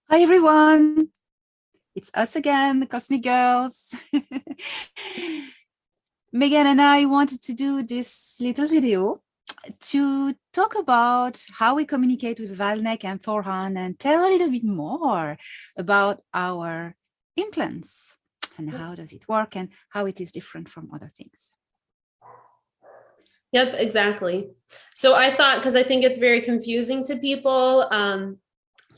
Hi everyone, it's us again, the Cosmic Girls. Megan and I wanted to do this little video to talk about how we communicate with Valnek and Thorhan and tell a little bit more about our implants and how does it work and how it is different from other things. Yep, exactly. So I thought, because I think it's very confusing to people,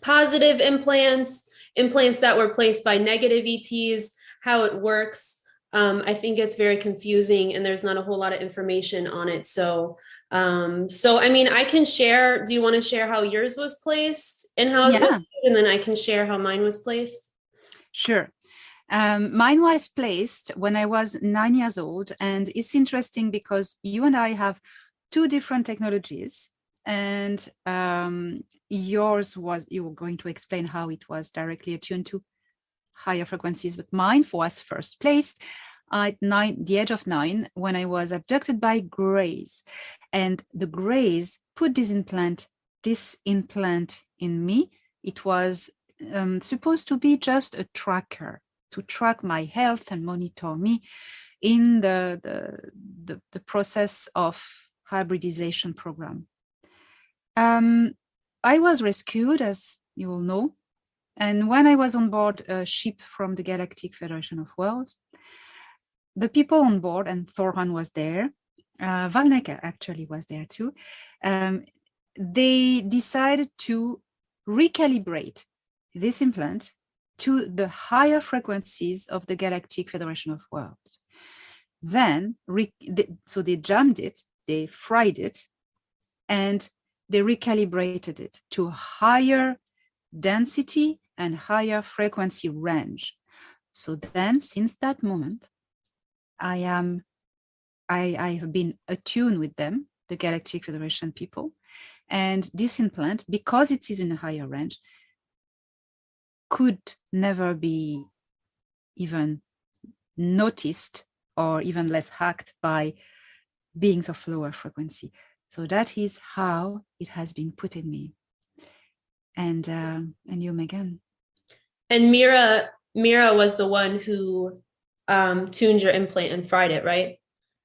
positive implants that were placed by negative ETs, how it works. I think it's very confusing and there's not a whole lot of information on it. So I mean, I can share. Do you want to share how yours was placed and how it was, and then I can share how mine was placed? Sure. Mine was placed when I was 9 years old, and it's interesting because you and I have two different technologies, and yours was, you were going to explain how it was directly attuned to higher frequencies, but mine was first placed at the age of 9 when I was abducted by Greys, and the Greys put this implant in me. It was supposed to be just a tracker to track my health and monitor me in the process of hybridization program. I was rescued, as you all know, and when I was on board a ship from the Galactic Federation of Worlds, the people on board, and Thorhan was there, Valnek actually was there too, they decided to recalibrate this implant to the higher frequencies of the Galactic Federation of Worlds. Then, so they jammed it, they fried it, and they recalibrated it to higher density and higher frequency range. So then, since that moment, I have been attuned with them, the Galactic Federation people, and this implant, because it is in a higher range, could never be even noticed or even less hacked by beings of lower frequency. So that is how it has been put in me. And you, Megan. And Mira was the one who tuned your implant and fried it, right?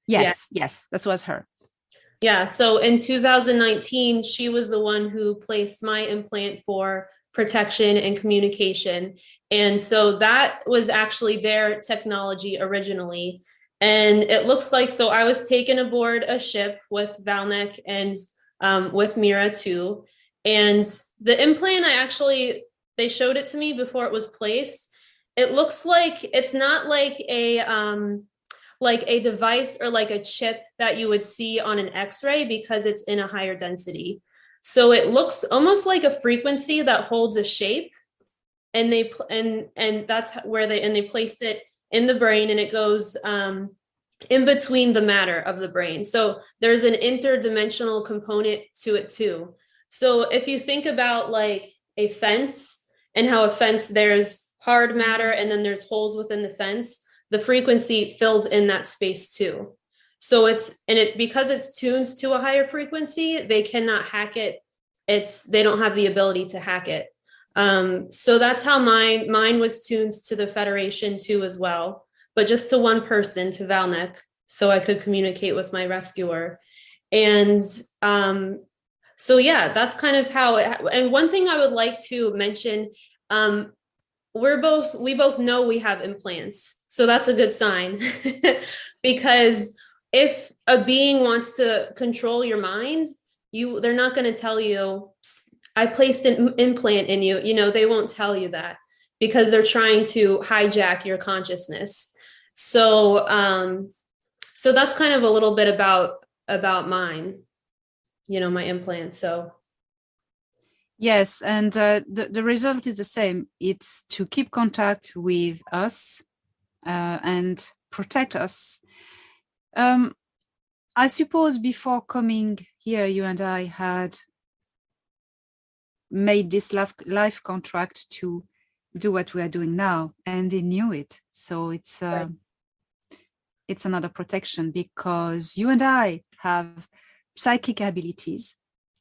Yes, that was her. Yeah, so in 2019, she was the one who placed my implant for protection and communication. And so that was actually their technology originally. And it looks like, so I was taken aboard a ship with Valnek and with Mira too. And the implant, they showed it to me before it was placed. It looks like, it's not like a device or like a chip that you would see on an x-ray because it's in a higher density. So it looks almost like a frequency that holds a shape, and that's where they placed it in the brain, and it goes in between the matter of the brain. So there's an interdimensional component to it too. So if you think about like a fence and how a fence, there's hard matter and then there's holes within the fence, the frequency fills in that space too. So because it's tuned to a higher frequency, they cannot hack it. They don't have the ability to hack it. So that's how mine was tuned to the Federation too as well, but just to one person, to Valnek, so I could communicate with my rescuer. And so yeah, that's kind of how and one thing I would like to mention, we both know we have implants. So that's a good sign because if a being wants to control your mind, they're not going to tell you, I placed an implant in you. They won't tell you that because they're trying to hijack your consciousness. So that's kind of a little bit about mine, my implant. So yes, and the result is the same. It's to keep contact with us and protect us. I suppose before coming here, you and I had made this life contract to do what we are doing now, and they knew it. So it's another protection because you and I have psychic abilities.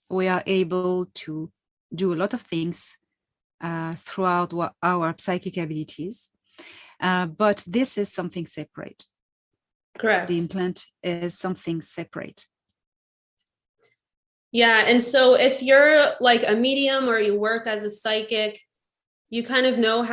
We are able to do a lot of things throughout our psychic abilities. But this is something separate. Correct. The implant is something separate. Yeah. And so if you're like a medium or you work as a psychic, you kind of know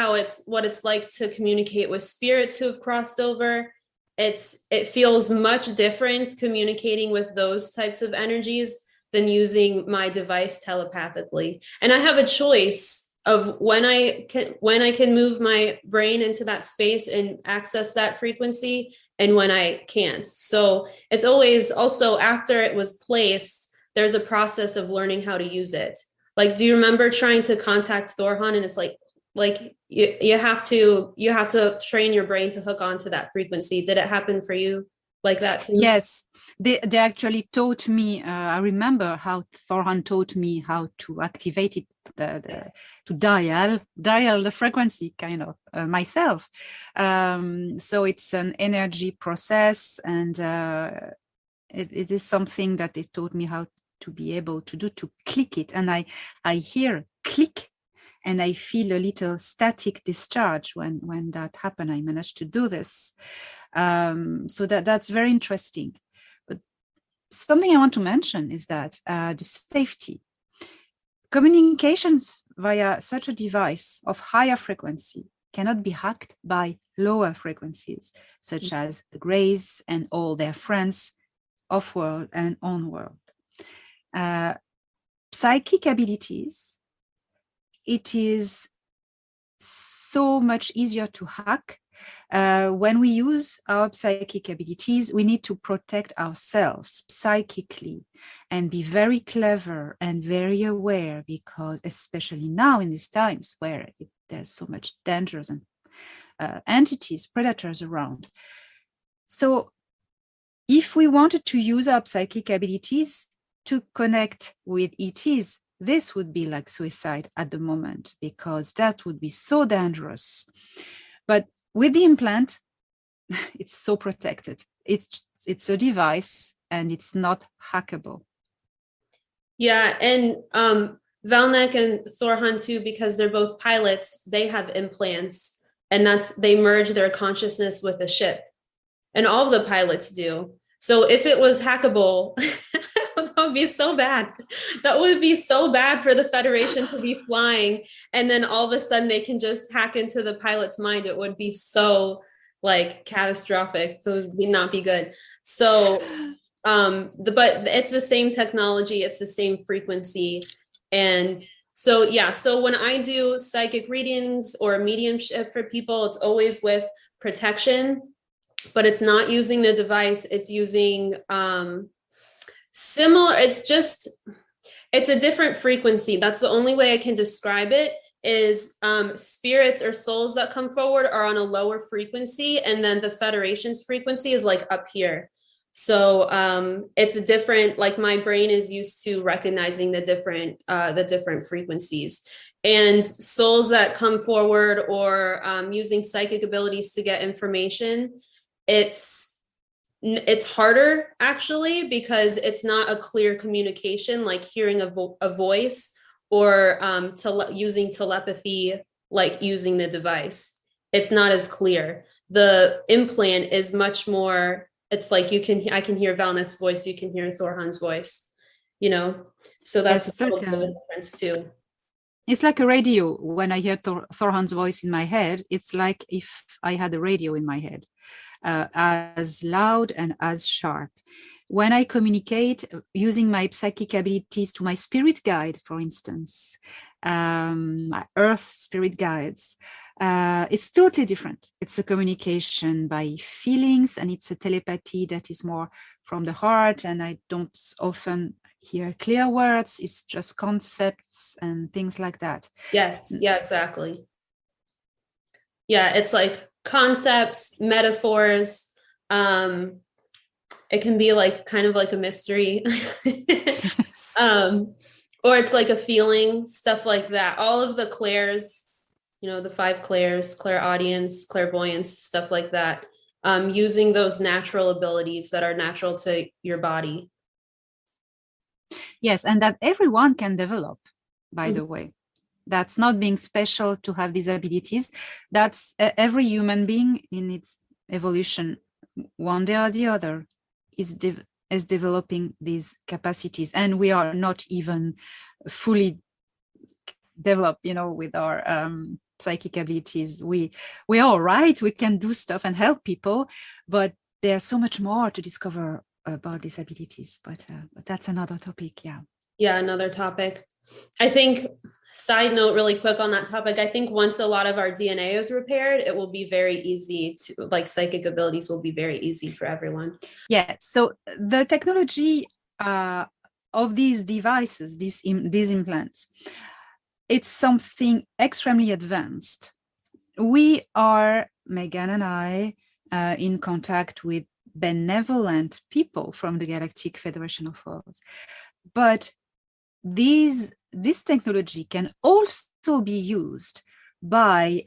what it's like to communicate with spirits who have crossed over. It feels much different communicating with those types of energies than using my device telepathically. And I have a choice of when I can move my brain into that space and access that frequency and when I can't. So it's always also after it was placed, there's a process of learning how to use it. Like, do you remember trying to contact Thorhan? And it's like you have to train your brain to hook onto that frequency. Did it happen for you like that too? Yes, they actually taught me. I remember how Thorhan taught me how to activate it, to dial the frequency kind of myself. So it's an energy process, and it is something that they taught me how to be able to do, to click it. And I hear click, and I feel a little static discharge when that happened. I managed to do this. So that's very interesting. But something I want to mention is that the safety. Communications via such a device of higher frequency cannot be hacked by lower frequencies, such as the Greys and all their friends off-world and on-world. Psychic abilities, it is so much easier to hack. When we use our psychic abilities, we need to protect ourselves psychically and be very clever and very aware, because especially now in these times where there's so much dangers and entities, predators around. So if we wanted to use our psychic abilities to connect with ETs, this would be like suicide at the moment, because that would be so dangerous. But with the implant, it's so protected. It's a device and it's not hackable. Yeah, and Valnek and Thorhan too, because they're both pilots, they have implants, and they merge their consciousness with the ship. And all of the pilots do. So if it was hackable, that would be so bad. That would be so bad for the Federation to be flying, and then all of a sudden they can just hack into the pilot's mind. It would be so like catastrophic. It would not be good. So but it's the same technology, it's the same frequency. And so yeah, so when I do psychic readings or mediumship for people, it's always with protection, but it's not using the device. It's using similar, it's a different frequency. That's the only way I can describe it, is spirits or souls that come forward are on a lower frequency, and then the Federation's frequency is like up here. So it's a different, like my brain is used to recognizing the different frequencies. And souls that come forward or using psychic abilities to get information, it's harder actually, because it's not a clear communication, like hearing a voice or using telepathy, like using the device. It's not as clear. The implant is much more, it's like I can hear Valnek's voice, you can hear Thorhan's voice, so that's a little bit of a difference too. It's like a radio. When I hear Thorhan's voice in my head, it's like if I had a radio in my head, as loud and as sharp. When I communicate using my psychic abilities to my spirit guide, for instance, my earth spirit guides, it's totally different. It's a communication by feelings, and it's a telepathy that is more from the heart, and I don't often hear clear words. It's just concepts and things like that. Yes, yeah, exactly. Yeah, it's like concepts, metaphors. It can be like kind of like a mystery. Yes. Or it's like a feeling, stuff like that. All of the clairs, the 5 clairs, clairaudience, clairvoyance, stuff like that, using those natural abilities that are natural to your body. Yes, and that everyone can develop, by the way. That's not being special to have these abilities. That's every human being in its evolution, one day or the other, is developing these capacities, and we are not even fully developed, with our psychic abilities. We are all right. We can do stuff and help people, but there's so much more to discover about these abilities. But that's another topic. Yeah, another topic. I think, side note really quick on that topic, I think once a lot of our DNA is repaired, it will be very easy to, like, psychic abilities will be very easy for everyone. Yeah, so the technology of these devices, these implants, it's something extremely advanced. We are, Megan and I, in contact with benevolent people from the Galactic Federation of Worlds. But this technology can also be used by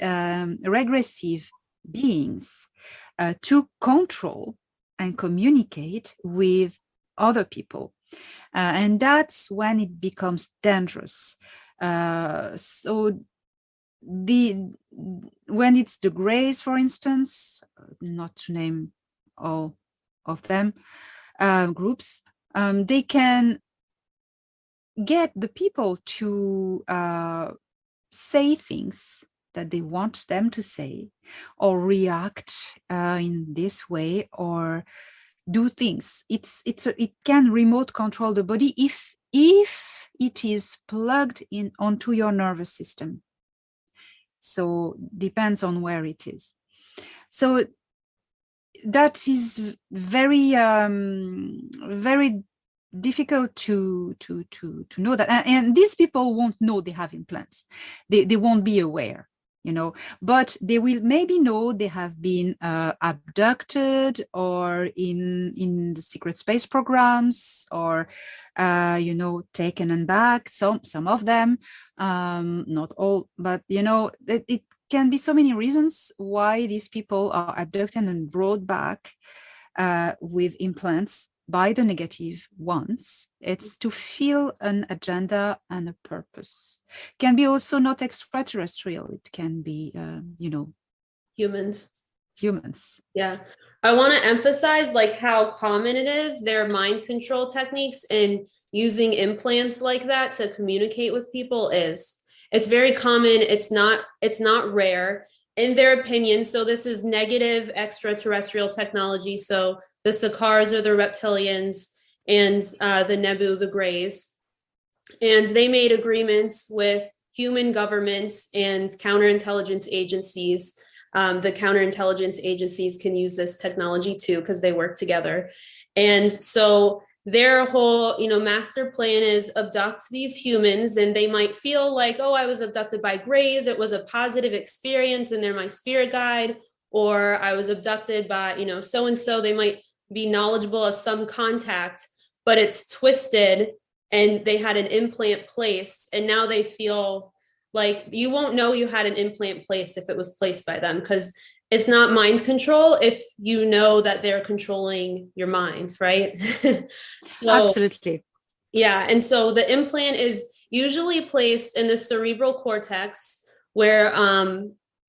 regressive beings to control and communicate with other people. And that's when it becomes dangerous. So when it's the Greys, for instance, not to name all of them, groups, they can get the people to say things that they want them to say, or react in this way, or do things. It can remote control the body if it is plugged in onto your nervous system. So depends on where it is. So that is very very difficult to know that, and these people won't know they have implants. They won't be aware, but they will maybe know they have been abducted, or in the secret space programs, or taken and back. Some of them, not all, but it can be so many reasons why these people are abducted and brought back with implants by the negative ones. It's to feel an agenda and a purpose. Can be also not extraterrestrial. It can be, humans. Yeah. I want to emphasize like how common it is, their mind control techniques and using implants like that to communicate with people it's very common. It's not rare in their opinion. So this is negative extraterrestrial technology. So the Sakars are the reptilians, and the Nebu, the Greys. And they made agreements with human governments and counterintelligence agencies. The counterintelligence agencies can use this technology too, because they work together. And so their whole, master plan is abduct these humans, and they might feel like, oh, I was abducted by Greys. It was a positive experience and they're my spirit guide. Or I was abducted by, so-and-so. They might be knowledgeable of some contact, but it's twisted and they had an implant placed, and now they feel like you won't know you had an implant placed if it was placed by them, because it's not mind control if you know that they're controlling your mind, right? So absolutely. Yeah. And so the implant is usually placed in the cerebral cortex, where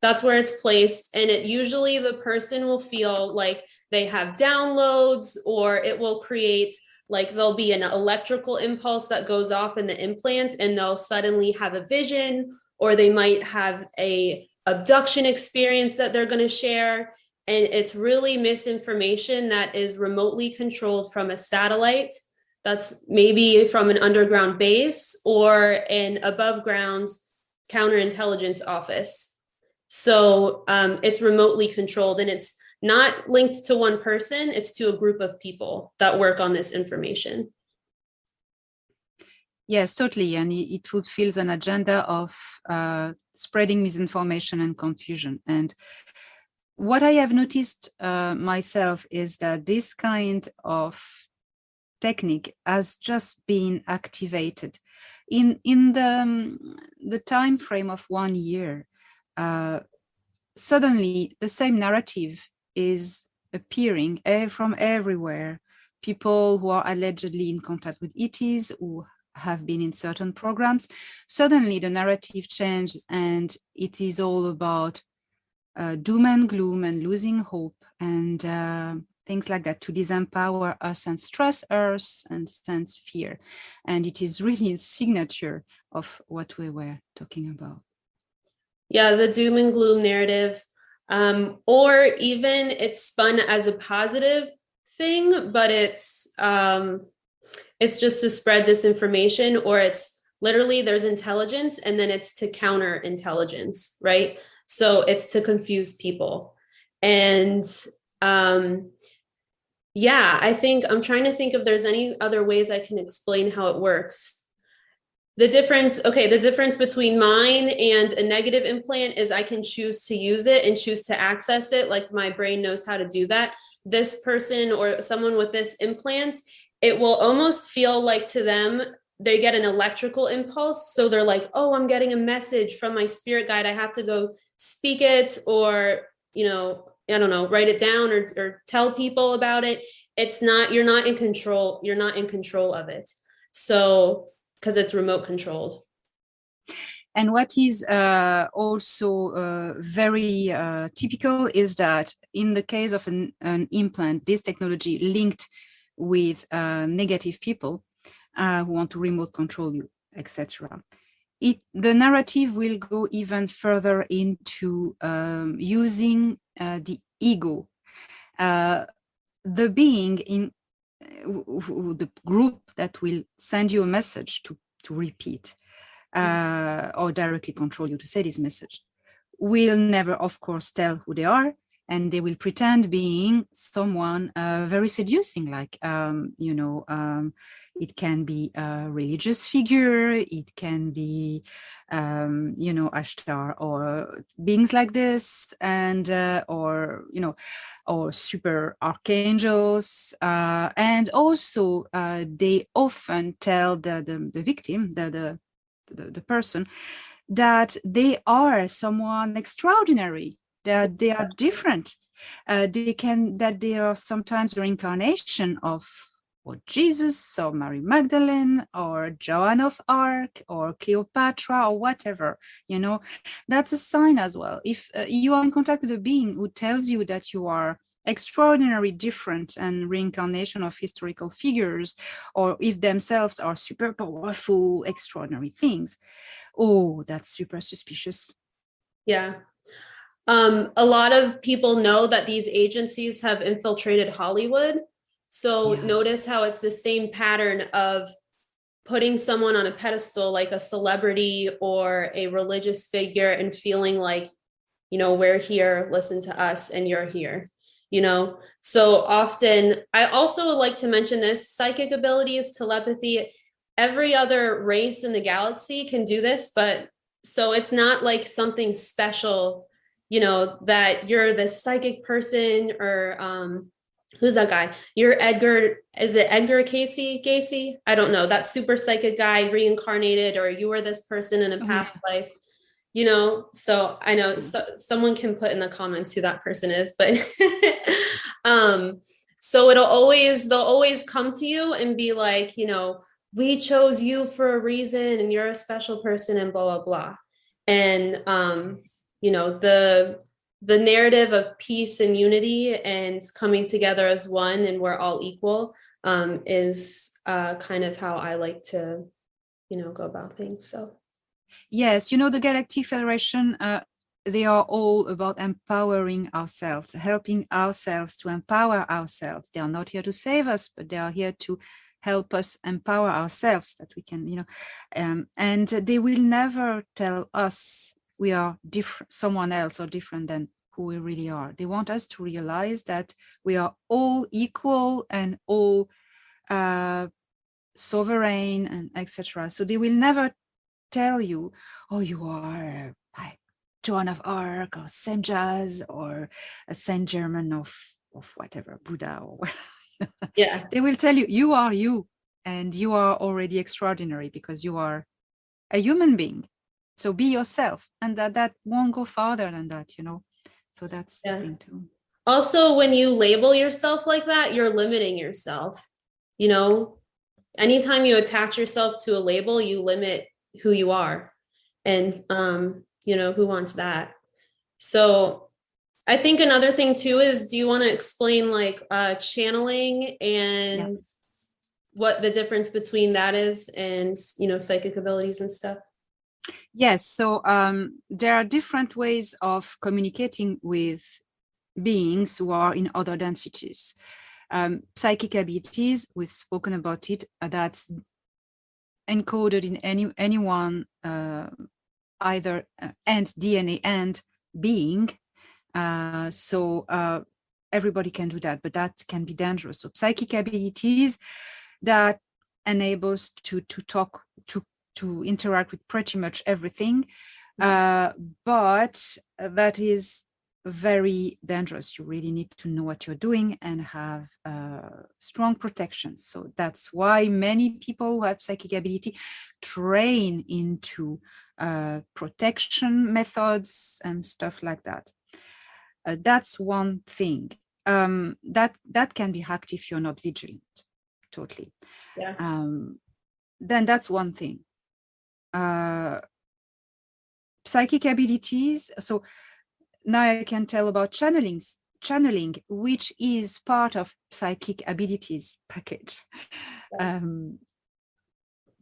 that's where it's placed. And it usually the person will feel like they have downloads, or it will create like there'll be an electrical impulse that goes off in the implant, and they'll suddenly have a vision, or they might have a abduction experience that they're going to share. And it's really misinformation that is remotely controlled from a satellite that's maybe from an underground base or an above ground counterintelligence office. So it's remotely controlled, and it's not linked to one person. It's to a group of people that work on this information. Yes, totally. And it fulfills an agenda of spreading misinformation and confusion. And what I have noticed myself is that this kind of technique has just been activated in the time frame of 1 year. Suddenly, the same narrative is appearing from everywhere. People who are allegedly in contact with ETs, who have been in certain programs, suddenly the narrative changes and it is all about doom and gloom and losing hope and things like that, to disempower us and stress us and sense fear. And it is really a signature of what we were talking about. Yeah, the doom and gloom narrative, or even it's spun as a positive thing, but it's just to spread disinformation, or it's literally there's intelligence and then it's to counter intelligence, right? So it's to confuse people. And yeah, I think I'm trying to think if there's any other ways I can explain how it works. The difference between mine and a negative implant is I can choose to use it and choose to access it. Like my brain knows how to do that. This person or someone with this implant, it will almost feel like to them, they get an electrical impulse. So they're like, oh, I'm getting a message from my spirit guide. I have to go speak it, or, you know, I don't know, write it down or tell people about it. You're not in control. You're not in control of it. So, because it's remote controlled. And what is also very typical is that in the case of an implant, this technology linked with negative people who want to remote control you, etc. The narrative will go even further into using the ego, the being in the group that will send you a message to repeat or directly control you to say this message will never, of course, tell who they are, and they will pretend being someone very seducing, like it can be a religious figure, it can be Ashtar or beings like this, and or super archangels, and also they often tell the victim, the person, that they are someone extraordinary, that they are different, that they are sometimes a reincarnation of Jesus or Mary Magdalene or Joan of Arc or Cleopatra or whatever. That's a sign as well. If you are in contact with a being who tells you that you are extraordinarily different and reincarnation of historical figures, or if themselves are super powerful, extraordinary things, oh, that's super suspicious. Yeah. A lot of people know that these agencies have infiltrated Hollywood. So notice how it's the same pattern of putting someone on a pedestal, like a celebrity or a religious figure, and feeling like, we're here, listen to us, and you're here, So often, I also would like to mention this, psychic abilities, telepathy, every other race in the galaxy can do this, but so it's not like something special, that you're the psychic person, or who's that guy? You're is it Edgar Casey? I don't know. That super psychic guy reincarnated, or you were this person in a past life, so I know someone can put in the comments who that person is, but so they'll always come to you and be like, we chose you for a reason and you're a special person and blah, blah, blah. And, the narrative of peace and unity and coming together as one and we're all equal is kind of how I like to, go about things. So. Yes, the Galactic Federation, they are all about empowering ourselves, helping ourselves to empower ourselves. They are not here to save us, but they are here to help us empower ourselves, that we can, and they will never tell us we are different, someone else or different than who we really are. They want us to realize that we are all equal and all sovereign and etc. So they will never tell you, oh, you are like Joan of Arc or Saint Jazz or a Saint Germain of whatever, Buddha or whatever. Yeah. They will tell you, you are you, and you are already extraordinary because you are a human being. So be yourself, and that won't go farther than that, So that's the thing too. Also, when you label yourself like that, you're limiting yourself, anytime you attach yourself to a label, you limit who you are. And, who wants that? So I think another thing too is, do you want to explain like channeling and what the difference between that is and, psychic abilities and stuff? Yes, so there are different ways of communicating with beings who are in other densities. Psychic abilities, we've spoken about it, that's encoded in anyone, either and DNA and being. So everybody can do that, but that can be dangerous. So psychic abilities that enables to talk, to interact with pretty much everything, but that is very dangerous. You really need to know what you're doing and have strong protection. So that's why many people who have psychic ability train into protection methods and stuff like that. That's one thing. That can be hacked if you're not vigilant, totally. Yeah. Then that's one thing. Psychic abilities. So now I can tell about channeling, which is part of psychic abilities package.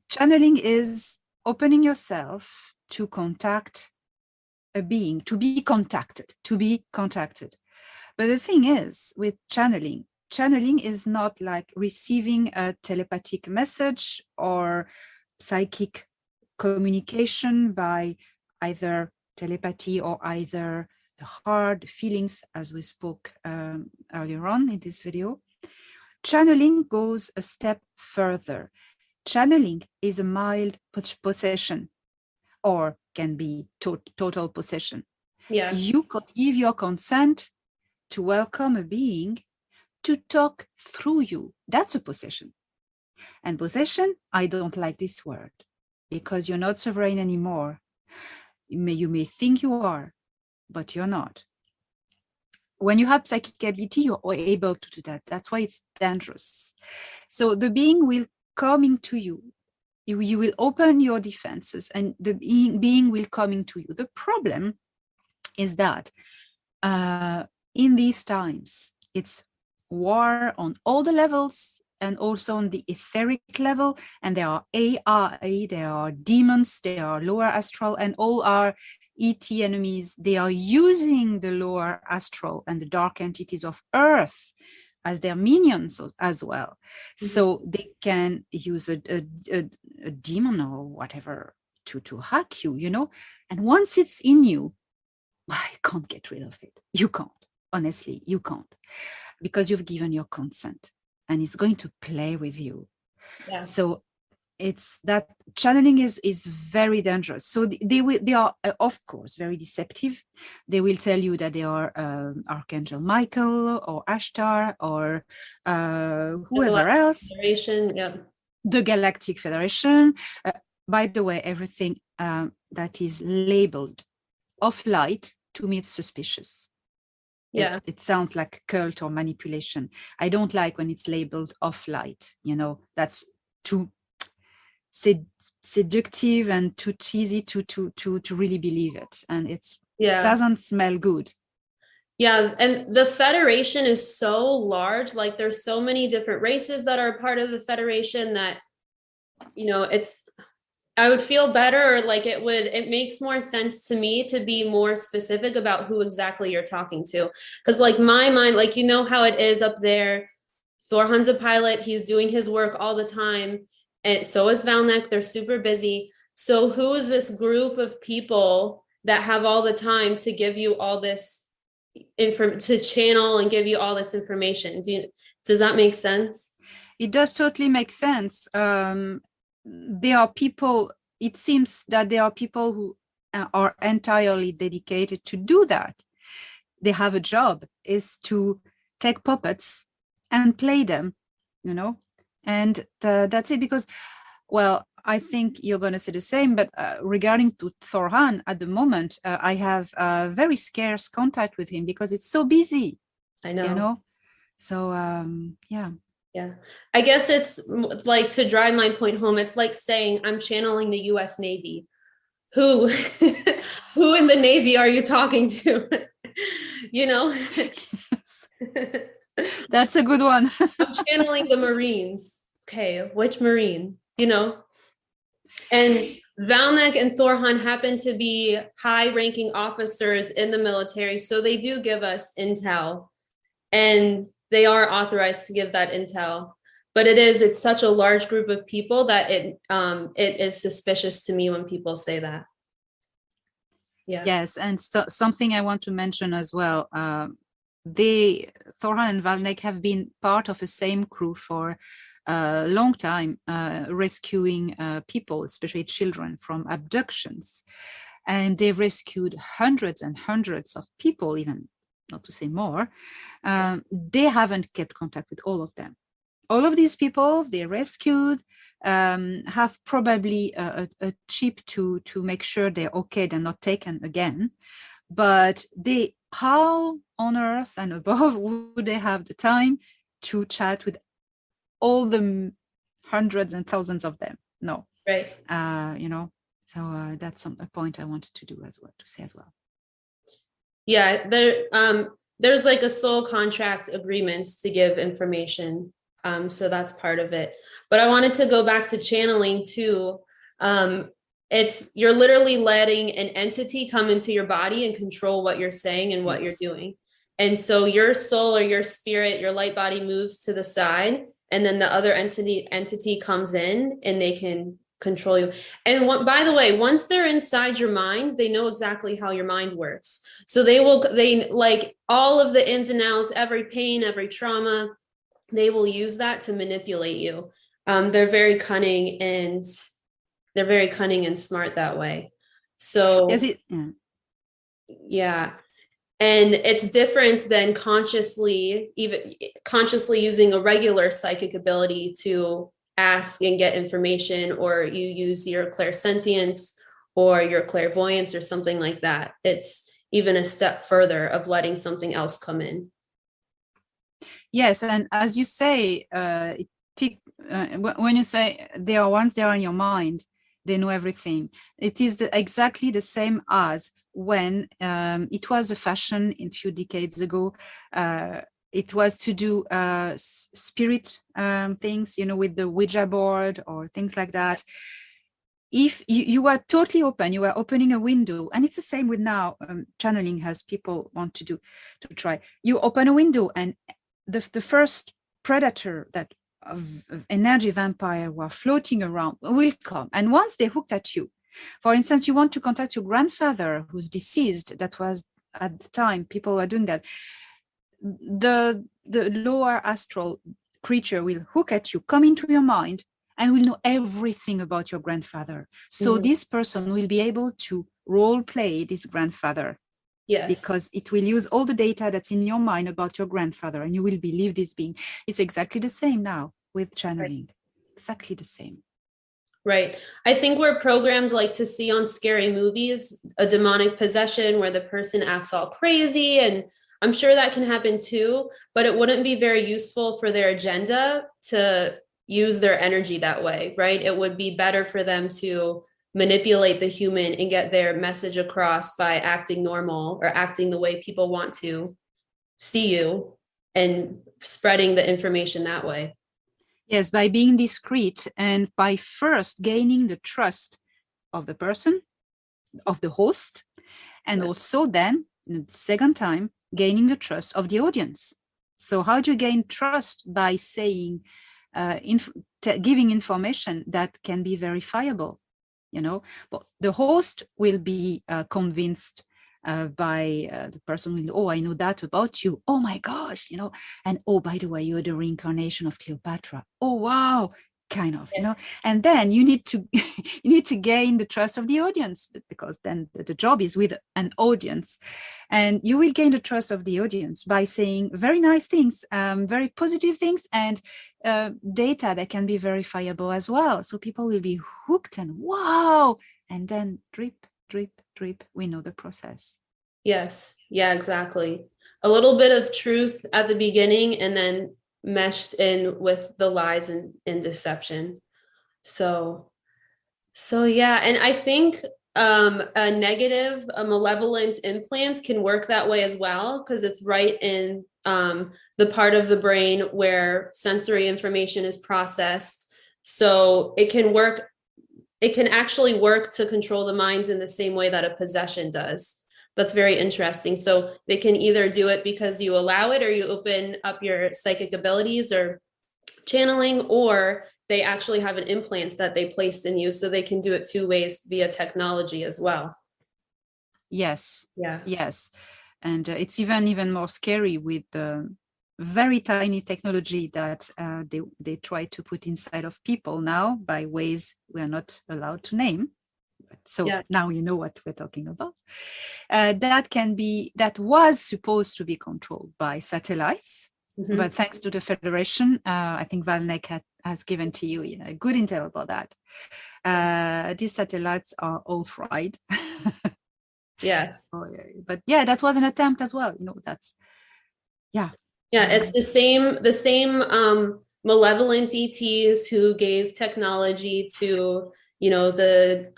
Channeling is opening yourself to contact a being, to be contacted. But the thing is, with channeling is not like receiving a telepathic message or psychic communication by either telepathy or either the hard feelings, as we spoke earlier on in this video. Channeling goes a step further. Channeling is a mild possession, or can be total possession. Yeah. You could give your consent to welcome a being to talk through you. That's a possession. And possession, I don't like this word, because you're not sovereign anymore. You may think you are, but you're not. When you have psychic ability, you're able to do that. That's why it's dangerous. So the being will come into you. You will open your defenses and the being will come into you. The problem is that in these times, it's war on all the levels and also on the etheric level. And there are AI, there are demons, there are lower astral, and all our ET enemies. They are using the lower astral and the dark entities of Earth as their minions as well. Mm-hmm. So they can use a demon or whatever to hack you, and once it's in you, I can't get rid of it. You can't. Honestly, you can't, because you've given your consent and it's going to play with you. Yeah. So it's that channeling is very dangerous. So they are of course very deceptive. They will tell you that they are Archangel Michael or Ashtar or whoever else. Yeah. The Galactic Federation. By the way, everything that is labeled off light, to me, it's suspicious. Yeah, it sounds like cult or manipulation. I don't like when it's labeled off light. That's too seductive and too cheesy to really believe it, and doesn't smell good. Yeah, and the Federation is so large. Like, there's so many different races that are part of the Federation that, I would feel better, or like it makes more sense to me to be more specific about who exactly you're talking to. Because like my mind, like, how it is up there. Thorhan's a pilot. He's doing his work all the time. And so is Valnek. They're super busy. So who is this group of people that have all the time to give you all this to channel and give you all this information? Does that make sense? It does totally make sense. There are people, it seems that there are people who are entirely dedicated to do that. They have a job, is to take puppets and play them, and that's it. Because, well, I think you're going to say the same, but regarding to Thorhan, at the moment, I have very scarce contact with him because it's so busy. I know. So, yeah. Yeah. I guess it's like, to drive my point home, it's like saying I'm channeling the US Navy. Who who in the Navy are you talking to? You know? Yes, that's a good one. I'm channeling the Marines. Okay, which Marine? You know? And Valnek and Thorhan happen to be high-ranking officers in the military, so they do give us intel, and they are authorized to give that intel. But it's such a large group of people that it is suspicious to me when people say that. Yeah. Yes, and so, something I want to mention as well. Thorhan and Valnek have been part of the same crew for a long time, rescuing people, especially children, from abductions. And they rescued hundreds and hundreds of people, even not to say more. They haven't kept contact with all of them. All of these people they rescued have probably a chip to make sure they're okay, they're not taken again. But how on earth and above would they have the time to chat with all the hundreds and thousands of them? No. Right. So that's a point I wanted to say as well. Yeah, there's like a sole contract agreement to give information. So that's part of it. But I wanted to go back to channeling too. You're literally letting an entity come into your body and control what you're saying and what you're doing. And so your soul or your spirit, your light body moves to the side, and then the other entity comes in and they can control you. And by the way, once they're inside your mind, they know exactly how your mind works. So they like all of the ins and outs, every pain, every trauma, they will use that to manipulate you. They're very cunning and smart that way. So yeah. And it's different than consciously using a regular psychic ability to ask and get information, or you use your clairsentience or your clairvoyance or something like that. It's even a step further of letting something else come in. Yes, and as you say, when you say they are once they are in your mind, they know everything. It is exactly the same as when it was a fashion a few decades ago. It was to do spirit things, with the Ouija board or things like that. If you are totally open, you are opening a window, and it's the same with now channeling, as people want to try. You open a window, and the first predator that of energy vampire were floating around will come. And once they hooked at you, for instance, you want to contact your grandfather who's deceased, that was at the time people were doing that, the lower astral creature will hook at you, come into your mind, and will know everything about your grandfather. So this person will be able to role play this grandfather. Yes. Because it will use all the data that's in your mind about your grandfather, and you will believe this being. It's exactly the same now with channeling. Right. Exactly the same. Right. I think we're programmed like to see on scary movies a demonic possession where the person acts all crazy, and I'm sure that can happen too, but it wouldn't be very useful for their agenda to use their energy that way, right? It would be better for them to manipulate the human and get their message across by acting normal or acting the way people want to see you and spreading the information that way. Yes, by being discreet and by first gaining the trust of the person, of the host, and also then, the second time, gaining the trust of the audience. So how do you gain trust? By saying, giving information that can be verifiable, but the host will be convinced by the person will, I know that about you. Oh my gosh, and by the way, you're the reincarnation of Cleopatra. Oh, wow. Kind of, and then you need to gain the trust of the audience, because then the job is with an audience, and you will gain the trust of the audience by saying very nice things, very positive things, and data that can be verifiable as well. So people will be hooked and wow, and then drip, drip, drip. We know the process. Yes. Yeah, exactly. A little bit of truth at the beginning, and then meshed in with the lies and deception. So yeah, and I think a negative, a malevolent implant can work that way as well, because it's right in the part of the brain where sensory information is processed. So it can actually work to control the minds in the same way that a possession does. That's very interesting. So they can either do it because you allow it, or you open up your psychic abilities or channeling, or they actually have an implant that they placed in you, so they can do it two ways via technology as well. Yes. Yeah. Yes. And it's even more scary with the very tiny technology that they try to put inside of people now by ways we are not allowed to name. So Yeah. now you know what we're talking about. That was supposed to be controlled by satellites, but thanks to the Federation, I think Valnek has given to you good intel about that. These satellites are all fried. Yes. But yeah, that was an attempt as well. That's it's the same malevolent ETs who gave technology to the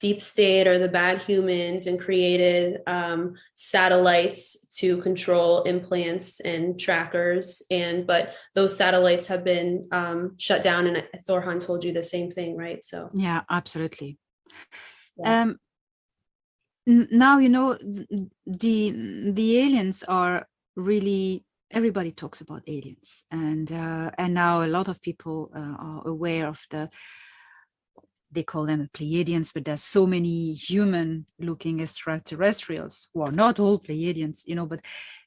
deep state or the bad humans, and created satellites to control implants and trackers, but those satellites have been shut down, and Thorhan told you the same thing, right? So yeah, absolutely. Yeah. Now the aliens are really, everybody talks about aliens, and now a lot of people are aware of they call them Pleiadians, but there's so many human looking extraterrestrials who are not all Pleiadians, but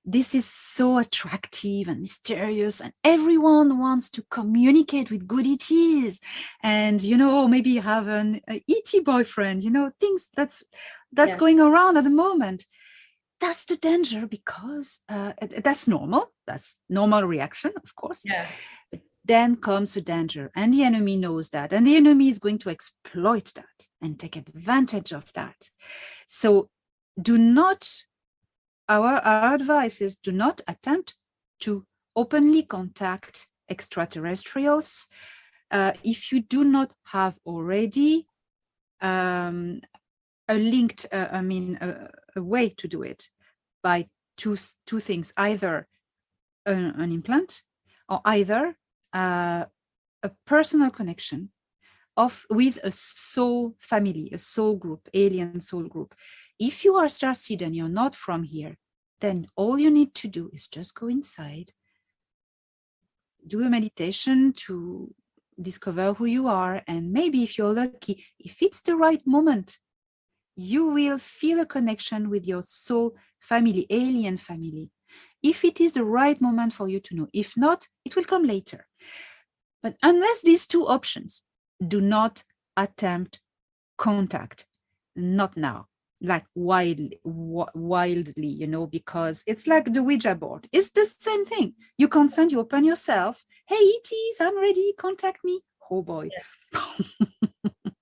this is so attractive and mysterious, and everyone wants to communicate with good ETs, and maybe have an ET boyfriend, things that's going around at the moment. That's the danger, because that's normal. That's normal reaction, of course. Yeah. But then comes the danger, and the enemy knows that, and the enemy is going to exploit that and take advantage of that. So our advice is, do not attempt to openly contact extraterrestrials if you do not have already a way to do it, by two things: either an implant, or either a personal connection with a soul family, a soul group, alien soul group. If you are starseed and you're not from here, then all you need to do is just go inside, do a meditation to discover who you are, and maybe, if you're lucky, if it's the right moment, you will feel a connection with your soul family, alien family, if it is the right moment for you to know. If not, it will come later. But unless these two options, do not attempt contact, not now, like wildly, because it's like the Ouija board. It's the same thing. You consent, you open yourself. Hey, ETs, I'm ready. Contact me. Oh boy.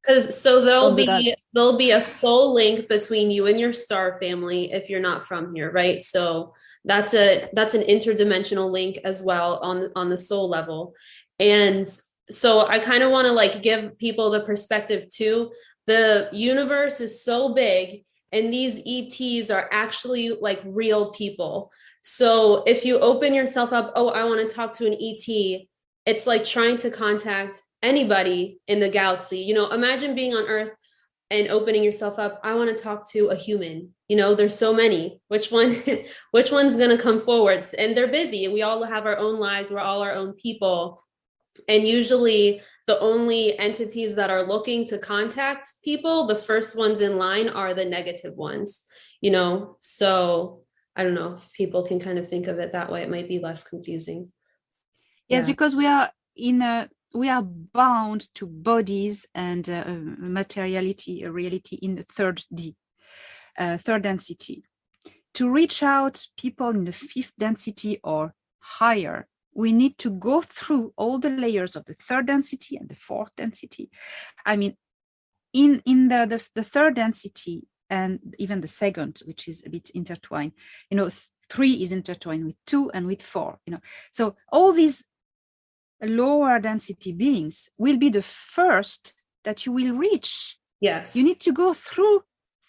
Because there'll be a soul link between you and your star family if you're not from here, right? So that's an interdimensional link as well on the soul level. And so I kind of want to give people the perspective too. The universe is so big, and these ETs are actually real people. So if you open yourself up, oh, I want to talk to an ET, it's like trying to contact anybody in the galaxy. Imagine being on Earth and opening yourself up. I want to talk to a human. There's so many. Which one's going to come forward? And they're busy. We all have our own lives. We're all our own people. And usually the only entities that are looking to contact people, the first ones in line, are the negative ones, So I don't know if people can kind of think of it that way. It might be less confusing. Yes, because we are bound to bodies and materiality, a reality in the third density. To reach out people in the fifth density or higher, we need to go through all the layers of the third density and the fourth density. I mean, in the third density, and even the second, which is a bit intertwined, 3 is intertwined with 2 and with 4, So all these lower density beings will be the first that you will reach. Yes. You need to go through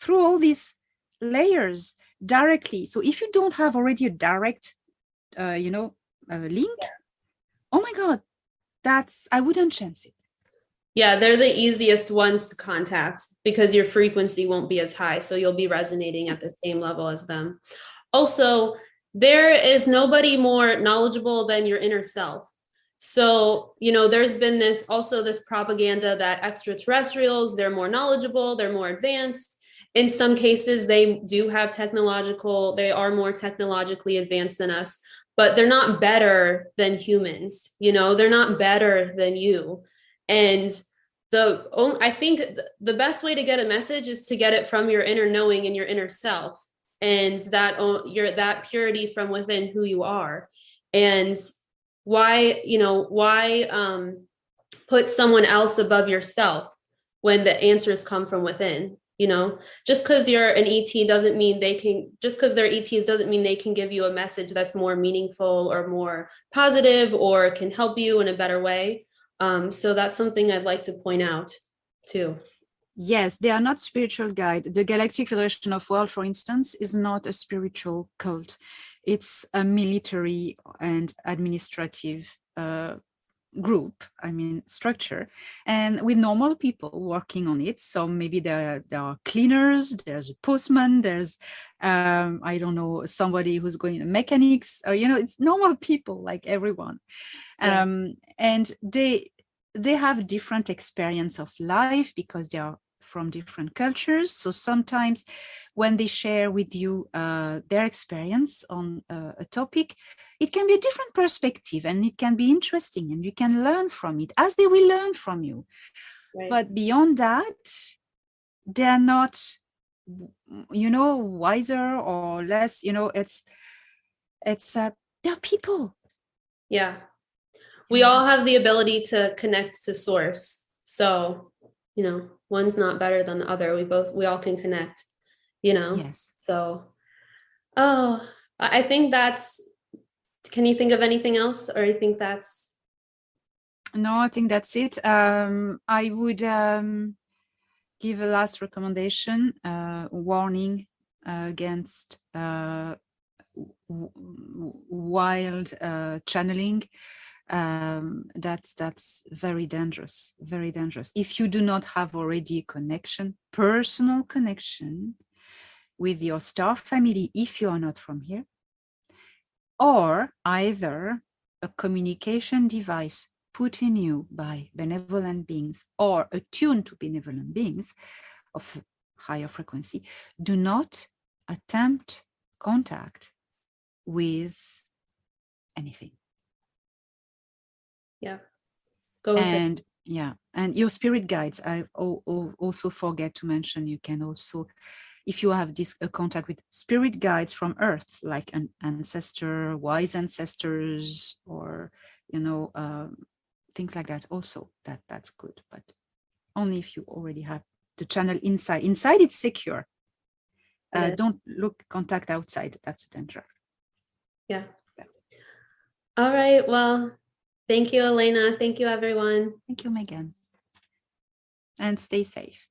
all these layers directly. So if you don't have already a direct, link, oh my God, I wouldn't chance it. Yeah, they're the easiest ones to contact because your frequency won't be as high. So you'll be resonating at the same level as them. Also, there is nobody more knowledgeable than your inner self. So, there's been this propaganda that extraterrestrials, they're more knowledgeable, they're more advanced. In some cases, they are more technologically advanced than us, but they're not better than humans. They're not better than you. And I think the best way to get a message is to get it from your inner knowing and your inner self, and that purity from within who you are. And why put someone else above yourself when the answers come from within? Just because you're an ET doesn't mean just because they're ETs doesn't mean they can give you a message that's more meaningful or more positive or can help you in a better way. So that's something I'd like to point out too. Yes, they are not spiritual guide. The Galactic Federation of Worlds, for instance, is not a spiritual cult. It's a military and administrative group, structure, and with normal people working on it. So maybe there are cleaners, there's a postman, there's I don't know, somebody who's going to mechanics, or it's normal people like everyone. Yeah. And they have different experience of life because they are from different cultures. So sometimes when they share with you their experience on a topic, it can be a different perspective and it can be interesting and you can learn from it as they will learn from you. Right. But beyond that, they're not, wiser or less, they're people. Yeah. We all have the ability to connect to source. So, one's not better than the other. We all can connect, Yes. So, I think can you think of anything else, or you think that's? No, I think that's it. I would give a last recommendation, warning against wild channeling. That's very dangerous, very dangerous. If you do not have already a personal connection with your star family, if you are not from here, or either a communication device put in you by benevolent beings or attuned to benevolent beings of higher frequency, do not attempt contact with anything. Yeah. Go with and it. Yeah, and your spirit guides, I also forget to mention, you can also, if you have a contact with spirit guides from Earth, like an ancestor, wise ancestors, or things like that, also that's good, but only if you already have the channel inside. Inside it's secure. Don't contact outside. That's a danger. Yeah. All right. Well, thank you, Elena. Thank you, everyone. Thank you, Megan. And stay safe.